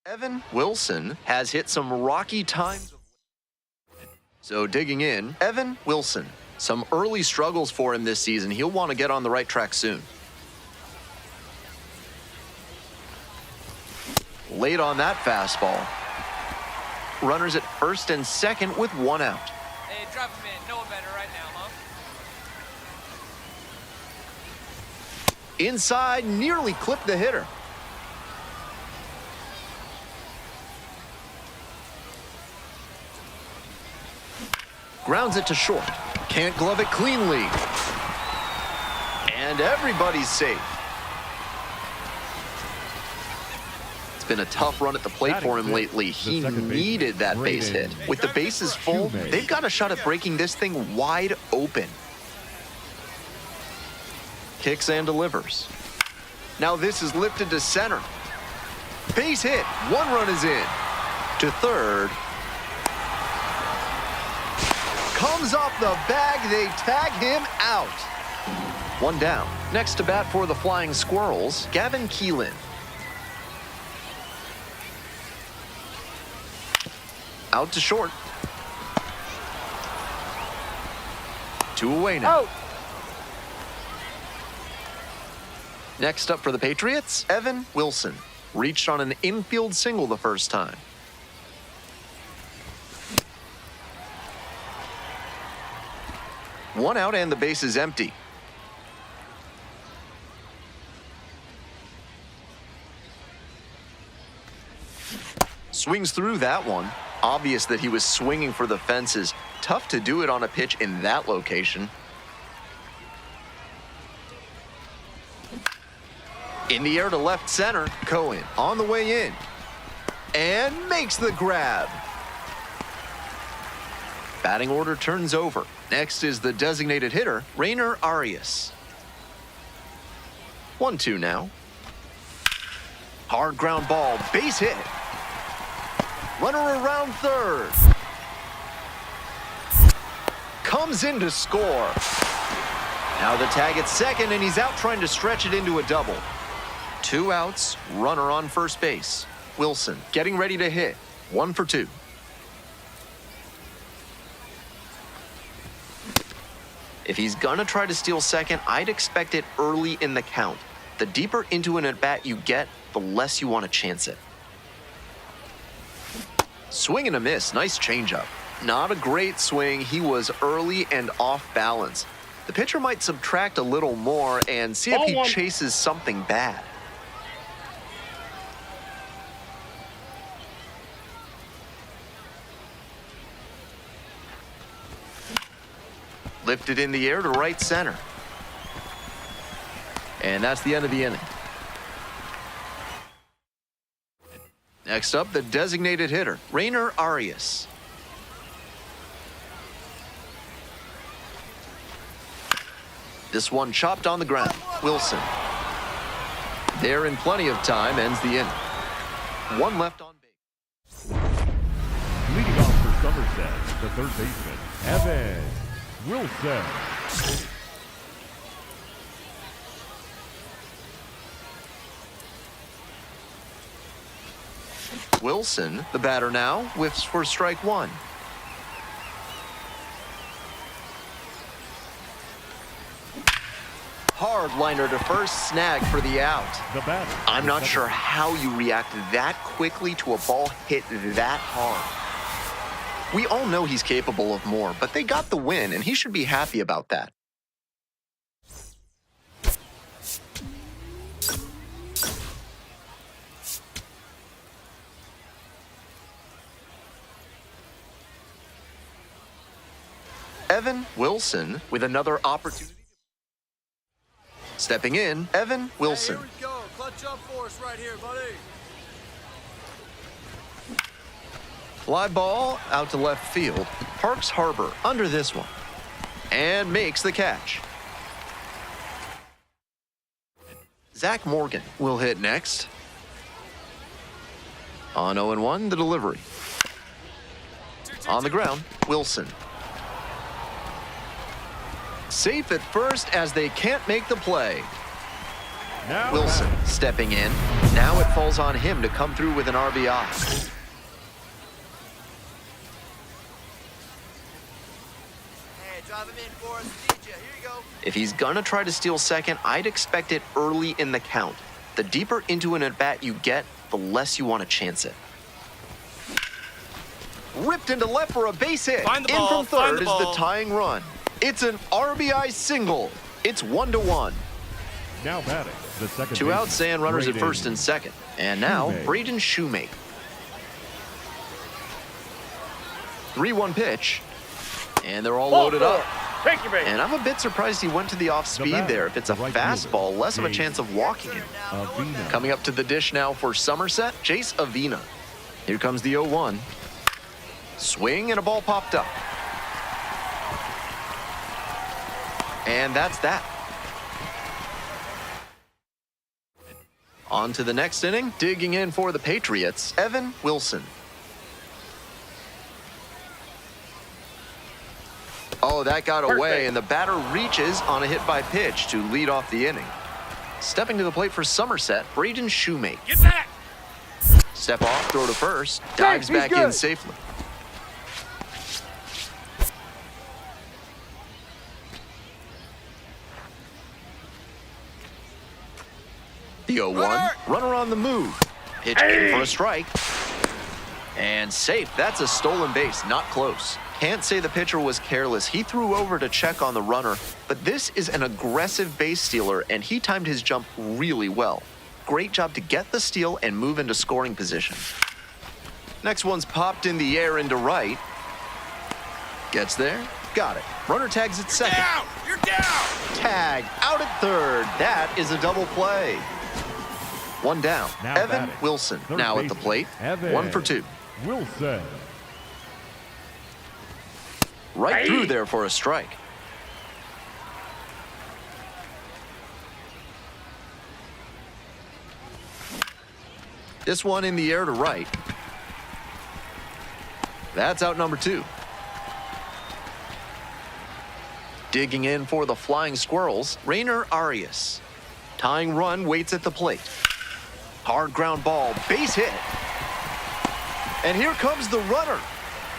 Evan Wilson has hit some rocky times. So digging in, Evan Wilson. Some early struggles for him this season. He'll want to get on the right track soon. Late on that fastball. Runners at first and second with one out. Hey, drive him in. No one better right now, huh? Inside, nearly clipped the hitter. Grounds it to short. Can't glove it cleanly. And everybody's safe. It's been a tough run at the plate for him lately. He needed that base hit. With the bases full, they've got a shot at breaking this thing wide open. Kicks and delivers. Now this is lifted to center. Base hit. One run is in. To third. Comes off the bag, they tag him out. One down. Next to bat for the Flying Squirrels, Gavin Keelan. Out to short. 2 away now. Out. Next up for the Patriots, Evan Wilson. Reached on an infield single the first time. One out and the base is empty. Swings through that one. Obvious that he was swinging for the fences. Tough to do it on a pitch in that location. In the air to left center. Cohen on the way in. And makes the grab. Batting order turns over. Next is the designated hitter, Rainer Arias. 1-2 now. Hard ground ball, base hit. Runner around third. Comes in to score. Now the tag at second, and he's out trying to stretch it into a double. 2 outs, runner on first base. Wilson getting ready to hit. 1 for 2. If he's gonna try to steal second, I'd expect it early in the count. The deeper into an at-bat you get, the less you want to chance it. Swing and a miss, nice changeup. Not a great swing, he was early and off balance. The pitcher might subtract a little more and see if he chases something bad. Lifted in the air to right center. And that's the end of the inning. Next up, the designated hitter, Rainer Arias. This one chopped on the ground. Wilson. There in plenty of time, ends the inning. 1 left on base. Leading off for Somerset, the third baseman, Evan Wilson. Wilson, the batter now, whiffs for strike 1. Hard liner to first, snag for the out. I'm not sure how you react that quickly to a ball hit that hard. We all know he's capable of more, but they got the win, and he should be happy about that. Evan Wilson with another opportunity. Stepping in, Evan Wilson. Hey, here we go. Clutch up for us right here, buddy. Fly ball out to left field. Parks Harbor under this one. And makes the catch. Zach Morgan will hit next. On 0-1, the delivery. On the ground, Wilson. Safe at first as they can't make the play. Wilson stepping in. Now it falls on him to come through with an RBI. Drive him in for us. Need you. Here you go. If he's gonna try to steal second, I'd expect it early in the count. The deeper into an at-bat you get, the less you want to chance it. Ripped into left for a base hit. Find the In ball, from find third the is the ball. tying run. It's an RBI single. It's 1-1. Now batting, the second 2 outs and runners at first and second. And now, Shoemake. Braden Shoemake. 3-1 pitch. And they're all loaded up. Take your base. And I'm a bit surprised he went to the off-speed batter, there. If it's a the right fastball, fielder, less of a Jace chance of walking it. Avina. Coming up to the dish now for Somerset, Jace Avina. Here comes the 0-1. Swing and a ball popped up. And that's that. On to the next inning. Digging in for the Patriots, Evan Wilson. Oh, that got away, and the batter reaches on a hit by pitch to lead off the inning. Stepping to the plate for Somerset, Braden Shoemake. Get back. Step off, throw to first, dives back in safely. The 0-1, runner on the move. Pitch in for a strike. And safe. That's a stolen base, not close. Can't say the pitcher was careless. He threw over to check on the runner, but this is an aggressive base stealer, and he timed his jump really well. Great job to get the steal and move into scoring position. Next one's popped in the air into right. Gets there. Got it. Runner tags at second. Down. You're down. Tag out at third. That is a double play. One down. Now Evan batting, Wilson third now at the baseman, plate. Evan 1 for 2. Wilson. Right through there for a strike. This one in the air to right. That's out number 2. Digging in for the Flying Squirrels, Rainer Arias. Tying run waits at the plate. Hard ground ball, base hit. And here comes the runner.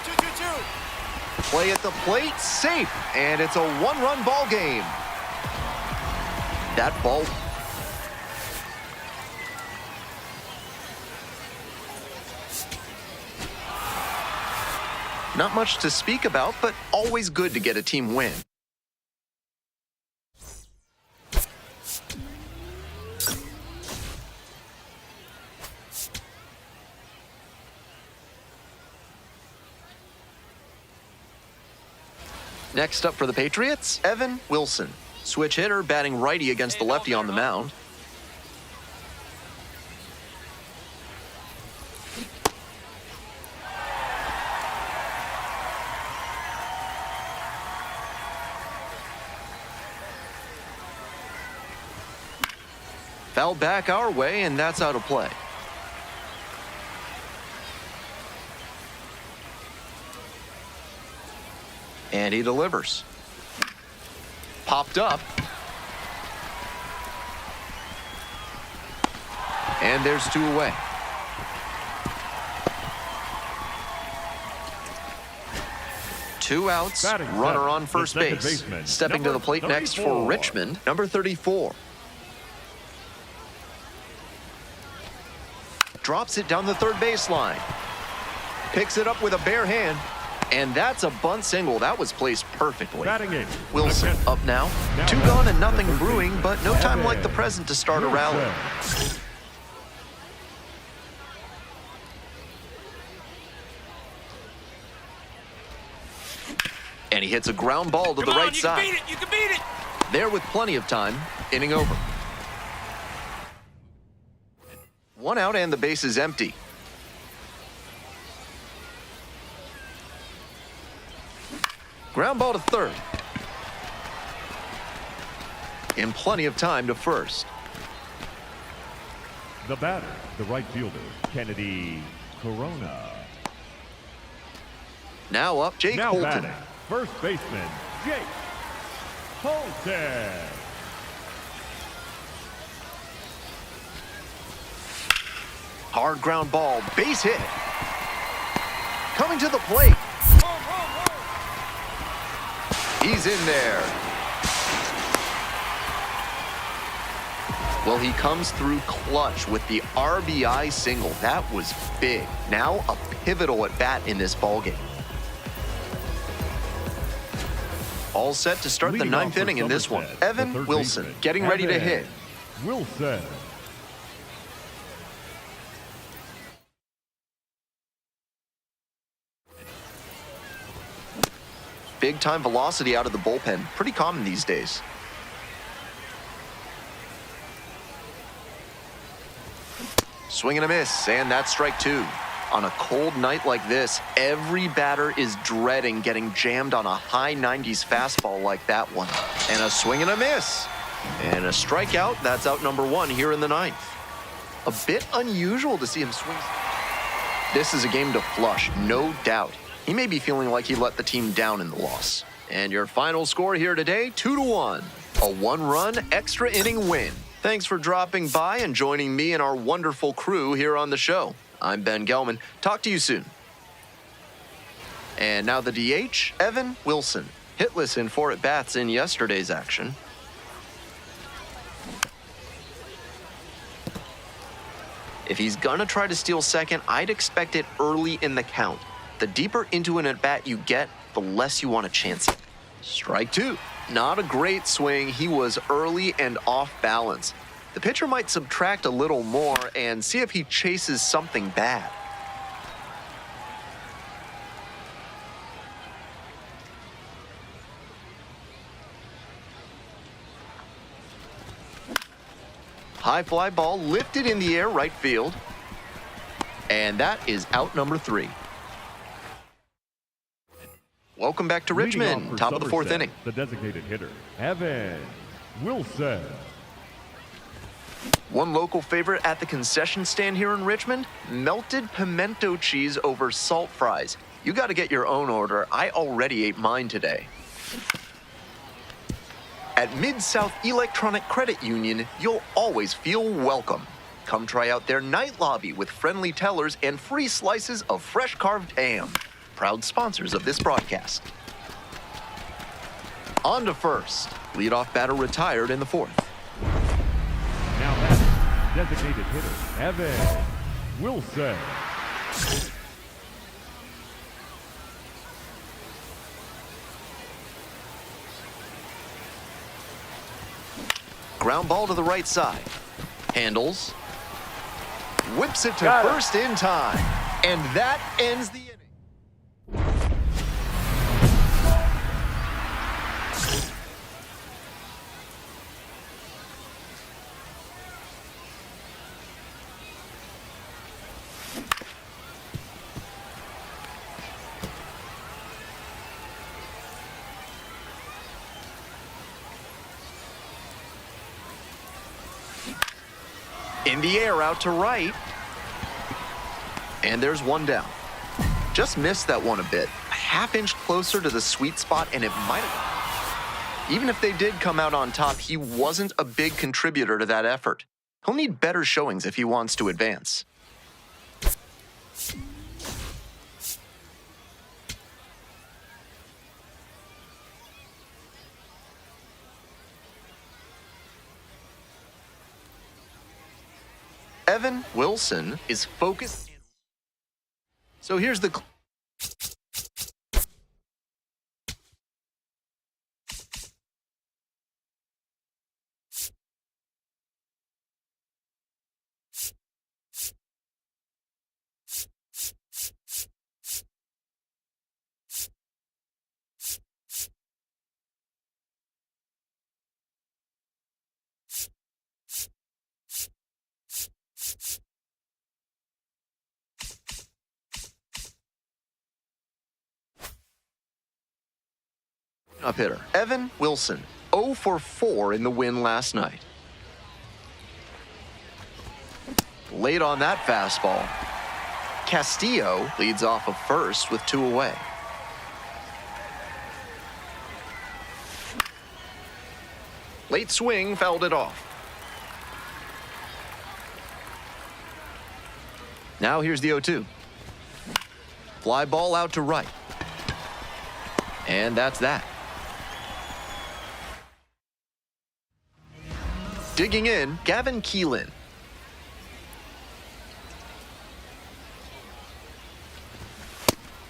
2-2-2. Play at the plate, safe, and it's a 1-run ball game. That ball. Not much to speak about, but always good to get a team win. Next up for the Patriots, Evan Wilson. Switch hitter, batting righty against the lefty on the mound. Fouled back our way, and that's out of play. And he delivers. Popped up. And there's 2 away. Two outs, Batting runner seventh, on the first second base. baseman, Stepping to number the plate next 34. for Richmond, number 34. Drops it down the third baseline. Picks it up with a bare hand. And that's a bunt single. That was placed perfectly. Batting eighth, Wilson again. up now. Now 2 batting, gone and nothing the third brewing, baseman, but no time like the Evan present to start a rally. Wilson. And he hits a ground ball to the right side. You can beat it. You can beat it. There with plenty of time. Inning over. 1 out and the base is empty. Ground ball to third. And plenty of time to first. The batter, the right fielder, Kennedy Corona. Now up, Jake Now Holton. batting, first baseman, Jake Holton. Hard ground ball, base hit. Coming to the plate. He's in there. Well, he comes through clutch with the RBI single. That was big. Now a pivotal at bat in this ballgame. All set to start the ninth inning in this one. Evan Wilson getting ready to hit. Wilson. Big time velocity out of the bullpen. Pretty common these days. Swing and a miss, and that's strike two. On a cold night like this, every batter is dreading getting jammed on a high 90s fastball like that one. And a swing and a miss. And a strikeout, that's out number one here in the ninth. A bit unusual to see him swing. This is a game to flush, no doubt. He may be feeling like he let the team down in the loss. And your final score here today, 2-1. A one-run extra inning win. Thanks for dropping by and joining me and our wonderful crew here on the show. I'm Ben Gelman. Talk to you soon. And now the DH, Evan Wilson. Hitless in 4 at-bats in yesterday's action. If he's gonna try to steal second, I'd expect it early in the count. The deeper into an at-bat you get, the less you want to chance it. Strike two. Not a great swing. He was early and off balance. The pitcher might subtract a little more and see if he chases something bad. High fly ball lifted in the air right field. And that is out number 3. Welcome back to Richmond, top of the 4th inning. The designated hitter, Evan Wilson. One local favorite at the concession stand here in Richmond, melted pimento cheese over salt fries. You got to get your own order. I already ate mine today. At Mid-South Electronic Credit Union, you'll always feel welcome. Come try out their night lobby with friendly tellers and free slices of fresh carved ham. Proud sponsors of this broadcast. On to first. Leadoff batter retired in the 4th. Now batting, designated hitter, Evan Wilson. Ground ball to the right side. Handles. Whips it to first in time. And that ends the inning. In the air out to right. And there's one down. Just missed that one a bit. A half-inch closer to the sweet spot, and it might have. Even if they did come out on top, he wasn't a big contributor to that effort. He'll need better showings if he wants to advance. Evan Wilson is focused. So here's the... up hitter, Evan Wilson, 0 for 4 in the win last night. Late on that fastball. Castillo leads off of first with 2 away. Late swing fouled it off. Now here's the 0-2. Fly ball out to right. And that's that. Digging in, Gavin Keelan.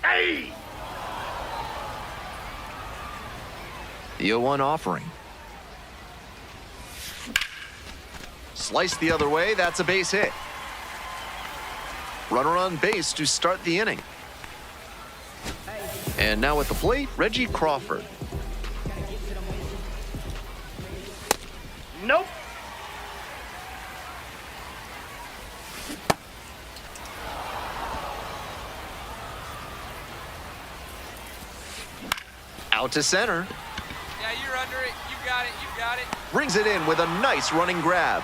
Hey! The 0-1 offering. Slice the other way, that's a base hit. Runner on base to start the inning. And now at the plate, Reggie Crawford. Nope. Out to center. Yeah, you're under it. You got it. You got it. Brings it in with a nice running grab.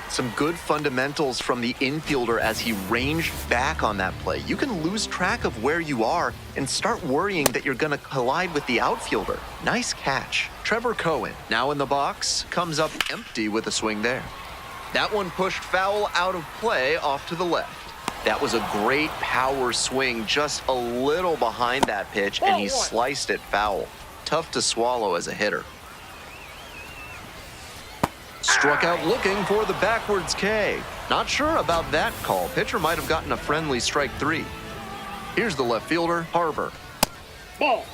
Some good fundamentals from the infielder as he ranged back on that play. You can lose track of where you are and start worrying that you're going to collide with the outfielder. Nice catch. Trevor Cohen, now in the box, comes up empty with a swing there. That one pushed foul out of play off to the left. That was a great power swing, just a little behind that pitch, and he sliced it foul. Tough to swallow as a hitter. Struck out looking for the backwards K. Not sure about that call. Pitcher might have gotten a friendly strike 3. Here's the left fielder, Harbor. Ball.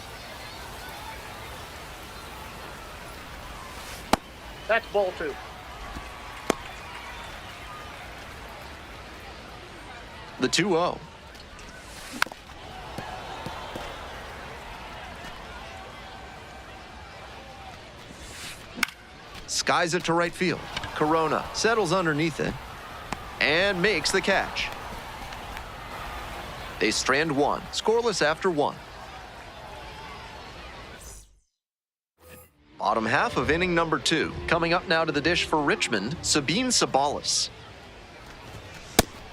That's ball 2. The 2-0. Skies it to right field. Corona settles underneath it and makes the catch. They strand one, scoreless after 1. Bottom half of inning number 2. Coming up now to the dish for Richmond, Sabine Sabalis.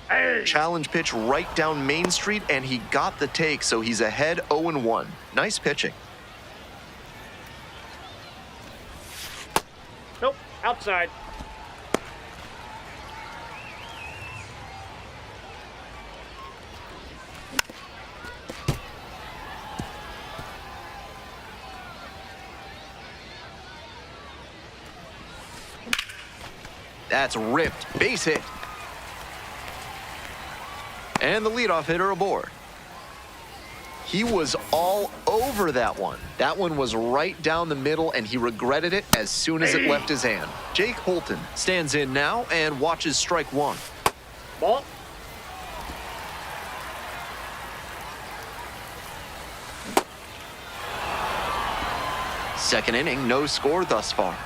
Hey. Challenge pitch right down Main Street, and he got the take, so he's ahead 0-1. Nice pitching. Nope. Outside. That's ripped. Base hit. And the leadoff hitter aboard. He was all over that one. That one was right down the middle, and he regretted it as soon as it left his hand. Jake Holton stands in now and watches strike 1. Ball. Second inning, no score thus far.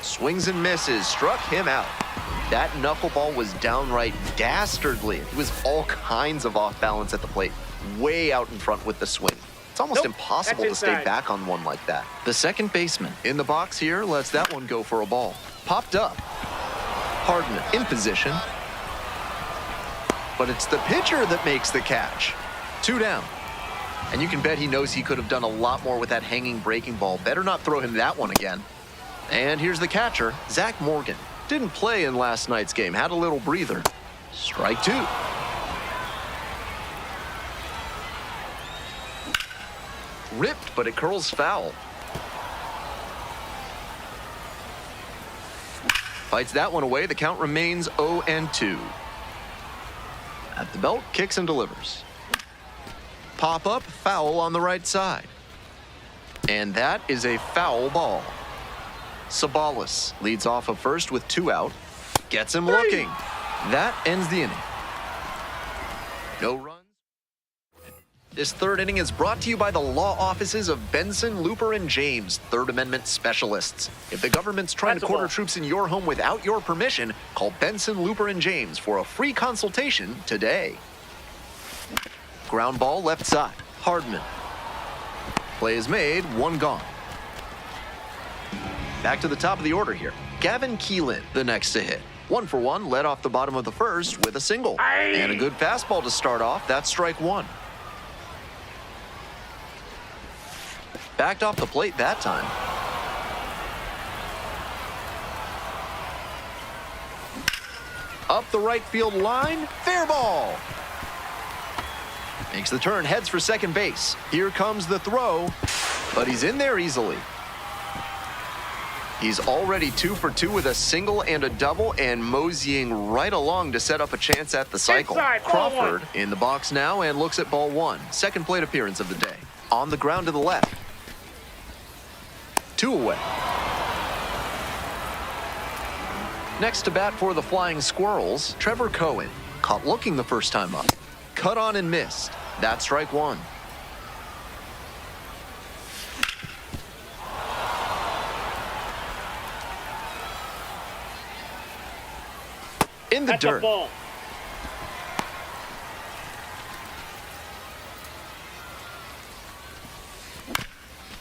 Swings and misses, struck him out. That knuckleball was downright dastardly. He was all kinds of off balance at the plate, way out in front with the swing. It's almost impossible to stay back on one like that. The second baseman in the box here lets that one go for a ball. Popped up. Hardman in position. But it's the pitcher that makes the catch. 2 down. And you can bet he knows he could have done a lot more with that hanging breaking ball. Better not throw him that one again. And here's the catcher, Zach Morgan. Didn't play in last night's game, had a little breather. Strike 2. Ripped, but it curls foul. Fights that one away, the count remains 0-2. At the belt, kicks and delivers. Pop up, foul on the right side. And that is a foul ball. Sabalis leads off of first with 2 out. Gets him looking. That ends the inning. No runs. This third inning is brought to you by the law offices of Benson, Looper, and James, Third Amendment specialists. If the government's trying to quarter troops in your home without your permission, call Benson, Looper, and James for a free consultation today. Ground ball left side. Hardman. Play is made, 1 gone. Back to the top of the order here. Gavin Keelan, the next to hit. 1 for 1, led off the bottom of the first with a single. And a good fastball to start off. That's strike 1. Backed off the plate that time. Up the right field line, fair ball. Makes the turn, heads for second base. Here comes the throw, but he's in there easily. He's already 2 for 2 with a single and a double and moseying right along to set up a chance at the cycle. Crawford in the box now and looks at ball 1. Second plate appearance of the day. On the ground to the left. 2 away. Next to bat for the Flying Squirrels, Trevor Cohen. Caught looking the first time up. Cut on and missed. That's strike 1. In the dirt.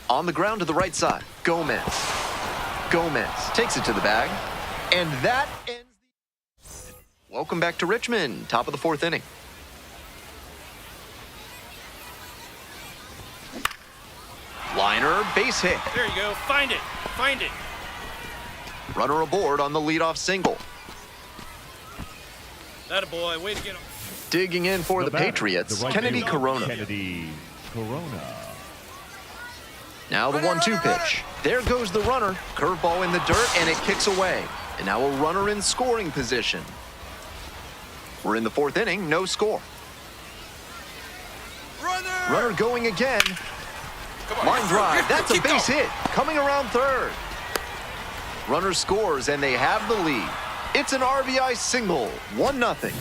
On the ground to the right side, Gomez takes it to the bag, and that ends the... Welcome back to Richmond, top of the 4th inning. Liner, base hit. There you go, find it. Runner aboard on the leadoff single. That a boy, way to get him. Digging in for the Patriots, Kennedy Corona. Now the 1-2 pitch. There goes the runner. Curveball in the dirt, and it kicks away. And now a runner in scoring position. We're in the 4th inning, no score. Runner going again. Line drive, that's a base hit. Coming around third. Runner scores, and they have the lead. It's an RBI single, 1-0.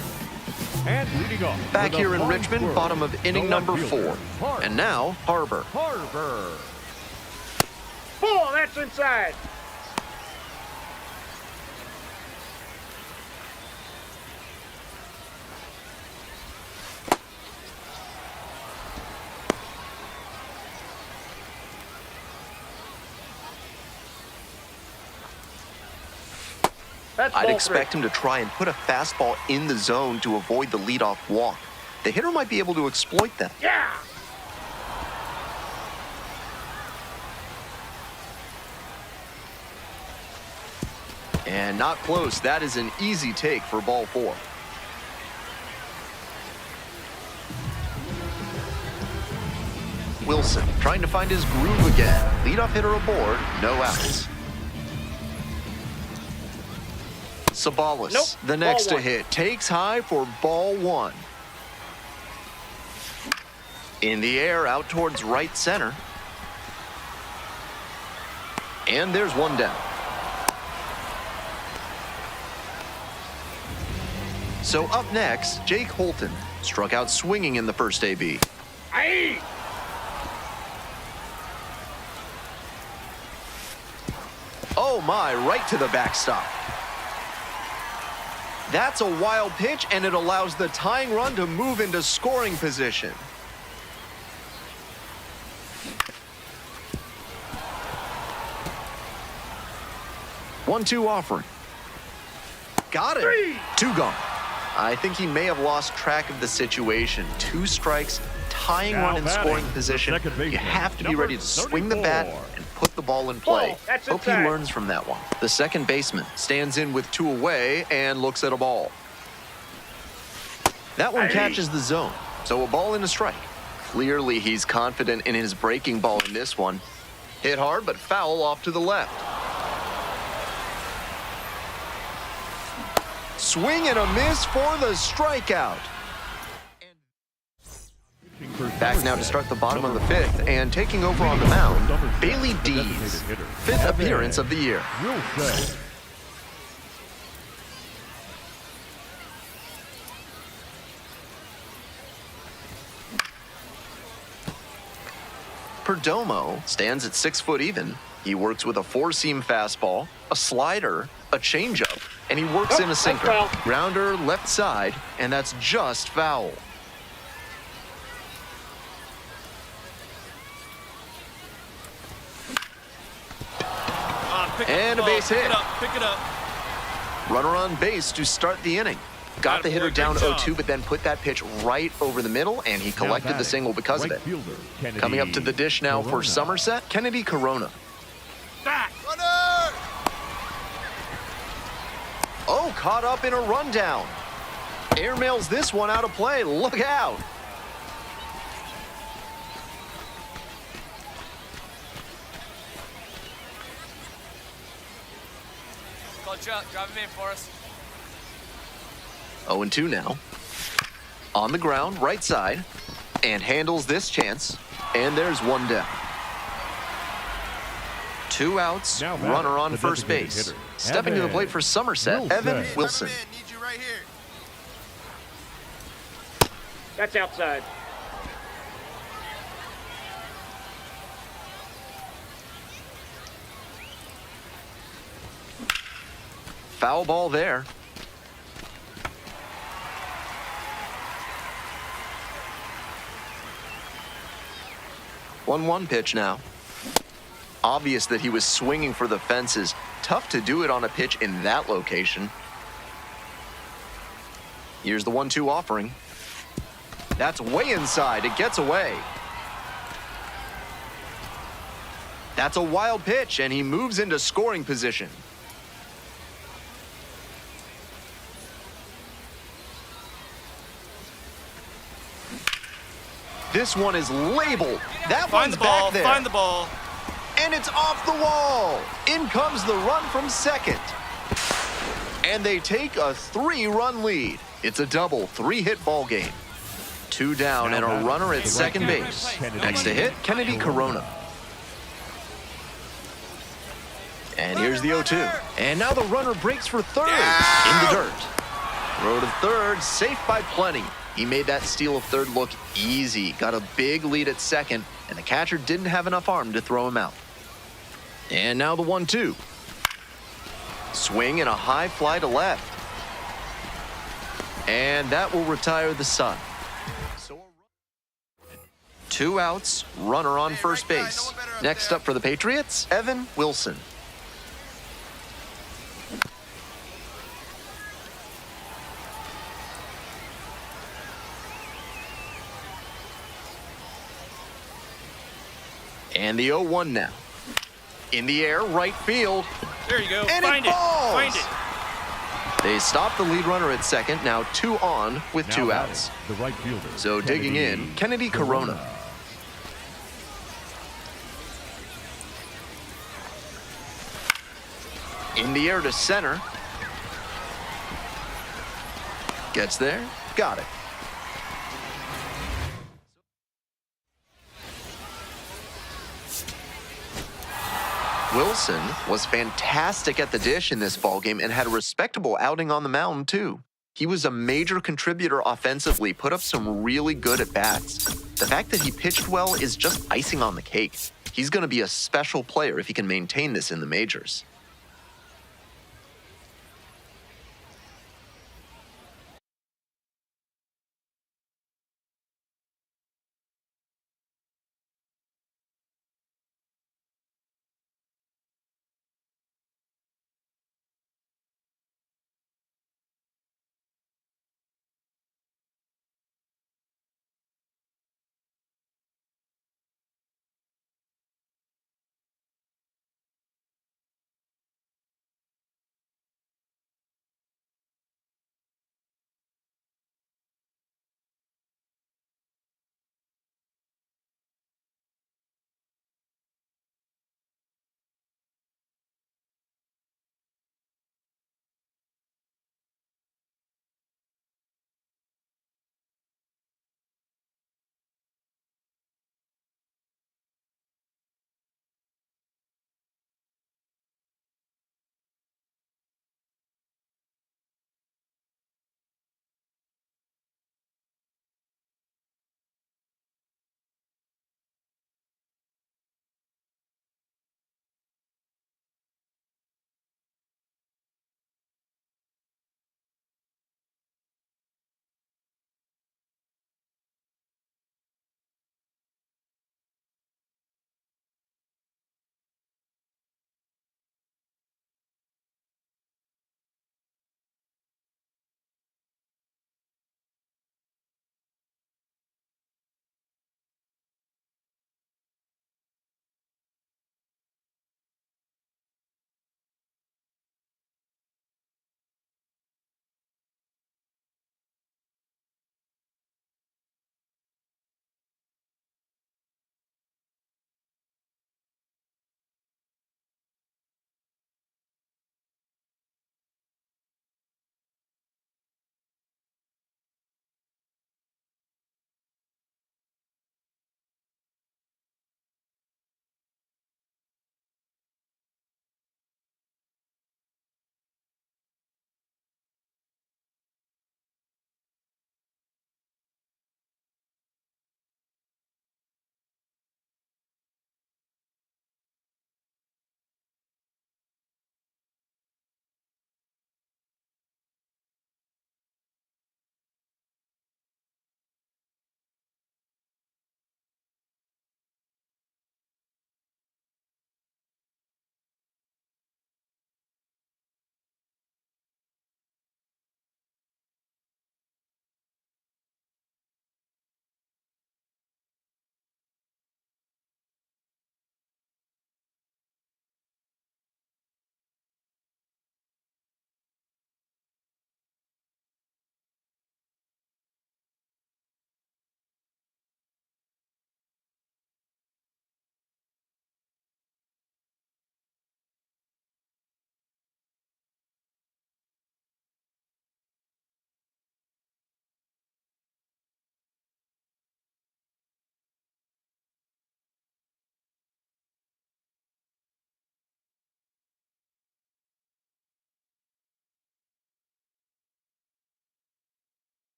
And leading off. Back here in Richmond, bottom of inning number 4. And now, Harbor. Ball, that's inside. I'd expect him to try and put a fastball in the zone to avoid the leadoff walk. The hitter might be able to exploit that. Yeah. And not close. That is an easy take for ball 4. Wilson trying to find his groove again. Leadoff hitter aboard, no outs. Sabalas, the next to hit, takes high for ball 1. In the air, out towards right center. And there's one down. So up next, Jake Holton struck out swinging in the first AB. Aye. Oh my, right to the backstop. That's a wild pitch, and it allows the tying run to move into scoring position. One-two offering. Got it. 2 gone. I think he may have lost track of the situation. 2 strikes, tying run in scoring position. You have to be ready to swing the bat and put the ball in play. Hope he learns from that one. The second baseman stands in with 2 away and looks at a ball. That one catches the zone, so a ball and a strike. Clearly, he's confident in his breaking ball in this one. Hit hard, but foul off to the left. Swing and a miss for the strikeout. Back now to start the bottom of the 5th, and taking over on the mound, Bailey Dees, 5th appearance of the year. Perdomo stands at 6 foot even. He works with a 4-seam fastball, a slider, a changeup, and he works in a sinker. Grounder left side, and that's just foul. And a base hit. Pick it up. Runner on base to start the inning. Got the hitter down 0-2, but then put that pitch right over the middle, and he collected the single because of it. Coming up to the dish now for Somerset, Kennedy Corona. Back. Oh, Oh, caught up in a rundown. Airmails this one out of play. Look out. Call Chuck, drive him in for us. 0-2 now. On the ground, right side, and handles this chance. And there's one down. 2 outs, Now runner on the first designated base. hitter, Stepping to the plate for Somerset, Wilson. Evan Wilson. Man, need you right here. That's outside. Foul ball there. One pitch now. Obvious that he was swinging for the fences. Tough to do it on a pitch in that location. Here's the 1-2 offering. That's way inside. It gets away. That's a wild pitch, and he moves into scoring position. This one is labeled. That Find one's the ball. back there. Find the ball. And it's off the wall. In comes the run from second. And they take a 3-run lead. It's a double 3-hit ball game. 2 down and a runner at second base. Next to hit, Kennedy Corona. And here's the 0-2. And now the runner breaks for third. In the dirt. Throw to third, safe by plenty. He made that steal of third look easy. Got a big lead at second, and the catcher didn't have enough arm to throw him out. And now the 1-2. Swing and a high fly to left. And that will retire the Sun. 2 outs, runner on first base. Next up for the Patriots, Evan Wilson. And the 0-1 now. In the air, right field. There you go. And Find it falls. Find it. They stop the lead runner at second, now 2 on with Now 2 batting, outs. the right fielder. So digging in, Kennedy Corona. In the air to center. Gets there, got it. Wilson was fantastic at the dish in this ballgame and had a respectable outing on the mound, too. He was a major contributor offensively, put up some really good at-bats. The fact that he pitched well is just icing on the cake. He's going to be a special player if he can maintain this in the majors.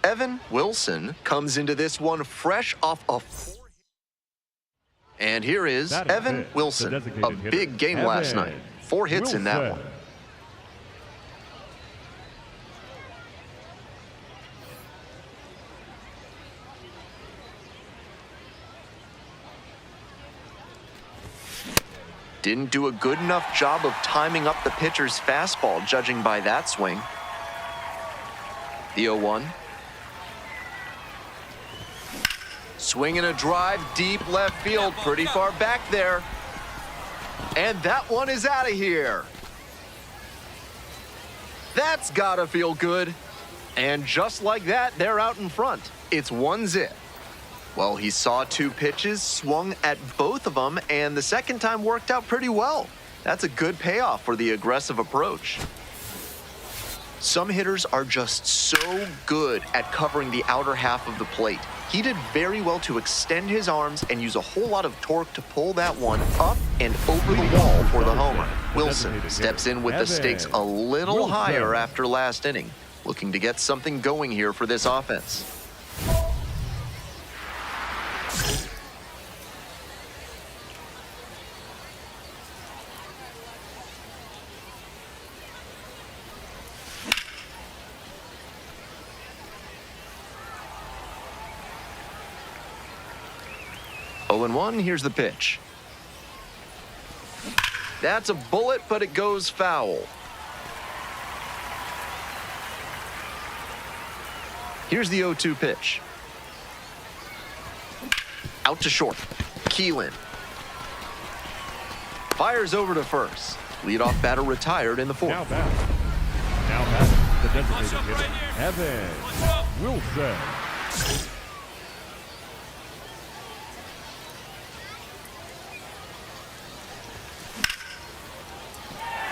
Evan Wilson comes into this one fresh off a And here is Evan Wilson, a big game last night. 4 hits in that one. Didn't do a good enough job of timing up the pitcher's fastball, judging by that swing. The 0-1. Swinging a drive deep left field, pretty far back there. And that one is out of here. That's gotta feel good. And just like that, they're out in front. It's 1-0. Well, he saw 2 pitches, swung at both of them, and the second time worked out pretty well. That's a good payoff for the aggressive approach. Some hitters are just so good at covering the outer half of the plate. He did very well to extend his arms and use a whole lot of torque to pull that one up and over the wall for the homer. Wilson steps in with the stakes a little higher after last inning, looking to get something going here for this offense. Oh, 0-1, here's the pitch. That's a bullet, but it goes foul. Here's the 0-2 pitch. Out to short. Keelan. Fires over to first. Leadoff batter retired in the 4th. Now batter, the designated hitter, Evan Wilson.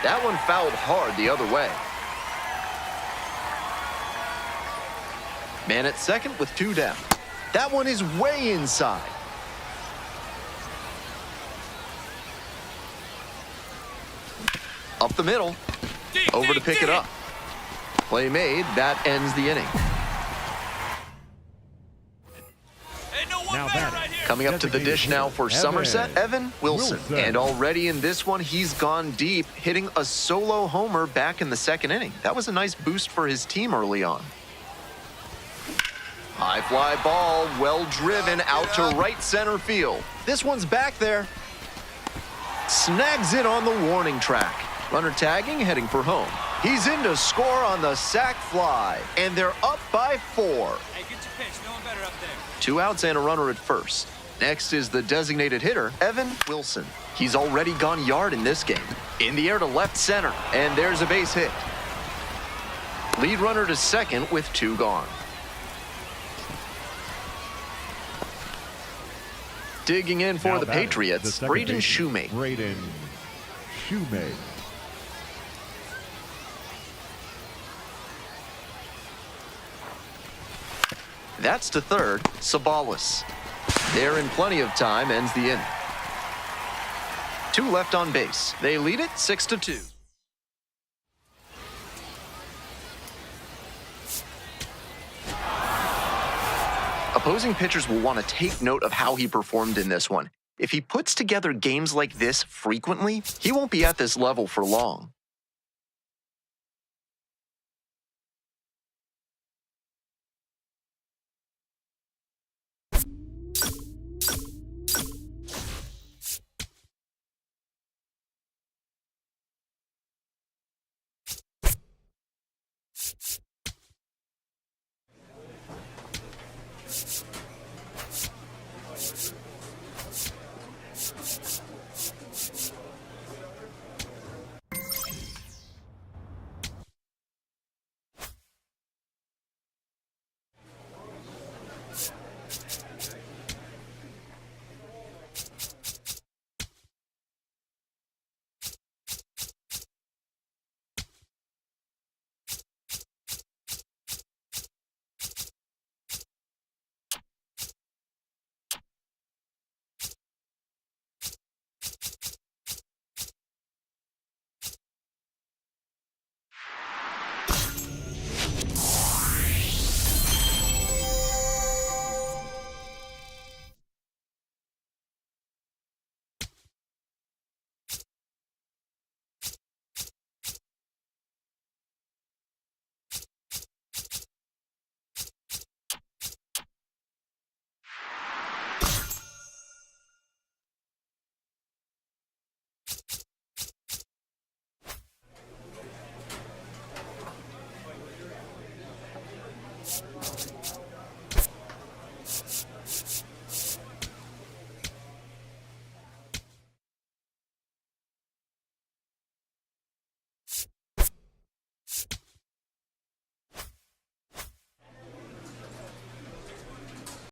That one fouled hard the other way. Man at second with 2 down. That one is way inside. Up the middle. Over to pick it up. Play made. That ends the inning. Now batting. Coming up to the dish now for Somerset, Evan Wilson. And already in this one, he's gone deep, hitting a solo homer back in the 2nd inning. That was a nice boost for his team early on. High fly ball, well driven out to right center field. This one's back there. Snags it on the warning track. Runner tagging, heading for home. He's in to score on the sac fly, and they're up by 4. Hey, get your pitch. No one better up there. 2 outs and a runner at first. Next is the designated hitter, Evan Wilson. He's already gone yard in this game. In the air to left center, and there's a base hit. Lead runner to second with 2 gone. Digging in for the Patriots, Braden Shoemake. That's to third, Sabalis. There in plenty of time, ends the inning. 2 left on base. They lead it 6-2. Opposing pitchers will want to take note of how he performed in this one. If he puts together games like this frequently, he won't be at this level for long.